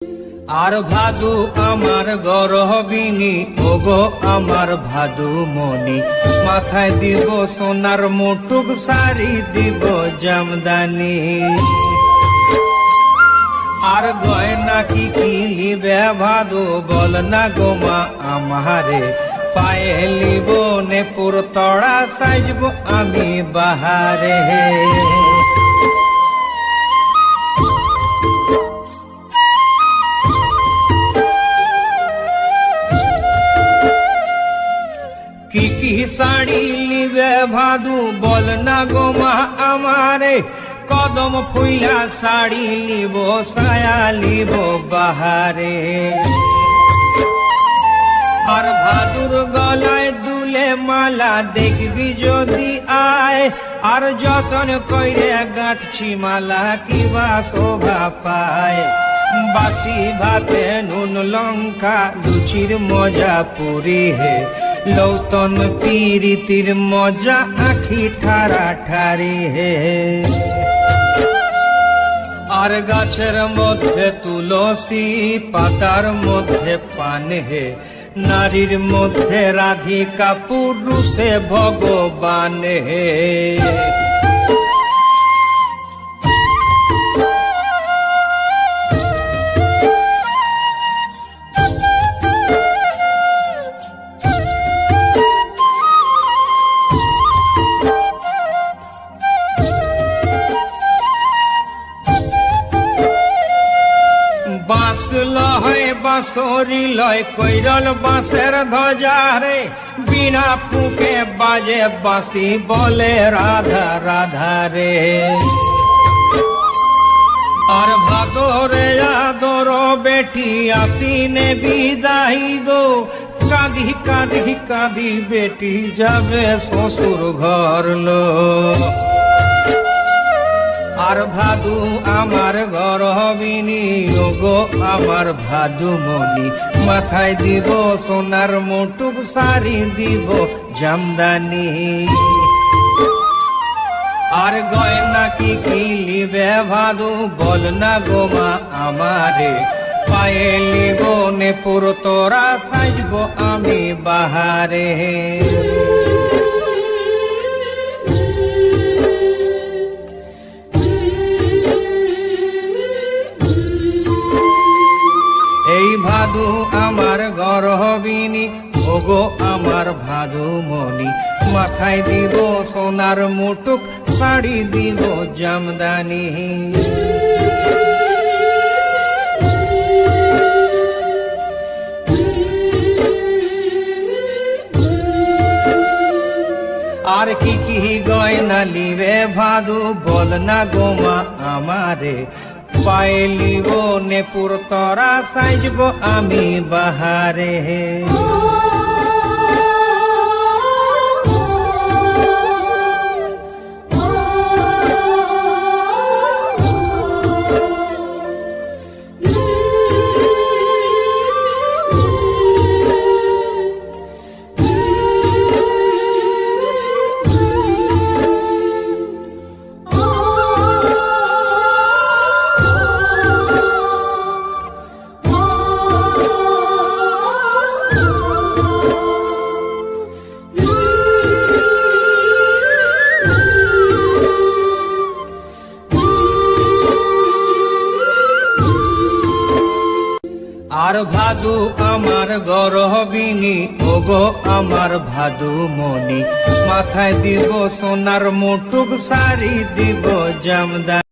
আর ভাদু আমার গরহবিনী, ওগো আমার ভাদু মনি, মাথায় দিব সোনার মুটুক, শাড়ি দিব জামদানি। আর গয়না কি কি লিবে ভাদু, বল না গোমা আমারে, পায়ে লিব নেপুর তড়া, সাজব আমি বাহারে। কি কি শাড়ি লিবে ভাদু, বল না গোমা আমারে, কদম ফুইলা শাড়ি লিব, সায়া লিব বাহারে। আর ভাদুর গলায় দুলে মালা, দেখবি যদি আয়, আর যতন কইরে গাঁথছি মালা, কিবা শোভা পায়। বাসি ভাতে নুন লঙ্কা, লুচির মজা পুরি হে, লৌতন পিরিতির মজা, আখি ঠারা ঠারি হে। আর গাছের মধ্যে তুলসী, পাতার মধ্যে পান হে, নারীর মধ্যে রাধিকা, পুরুষে ভগবান হে। বাঁশ লয় বাঁশরি লয়, কৈরল বাঁশের ধ্বজারে, বিনা ফুঁকে বাজে বাঁশি, বলে রাধা রাধা রে। আর ভাদরে আদর বেটি, আসিনে বিদায় গো, কাঁদি কাঁদি কাঁদি বেটি, যাবে শ্বশুর ঘর লো। আর ভাদু আমার গরহবিনী, ওগো আমার ভাদু মনি, মাথায় দিব সোনার মুটুক, শাড়ি দিব জামদানি। আর গয়না কি কি লিবে ভাদু, বল না গোমা আমারে, পায়ে লিব নেপুর তোরা, সাজব আমি বাহারে। এই ভাদু আমার গরহবিনী, ওগো আমার ভাদু মনি, মাথায় দিব সোনার মুটুক, শাড়ি দিব জামদানি। আর কি কি গয়না লিবে ভাদু, বল না গোমা আমারে, পায়ে লিব নেপুর তরা, সাজব আমি বাহারে। আর ভাদু আমার গরহবিনী, ওগো আমার ভাদু মনি, মাথায় দিব সোনার মুটুক, শাড়ি দিব জামদানি।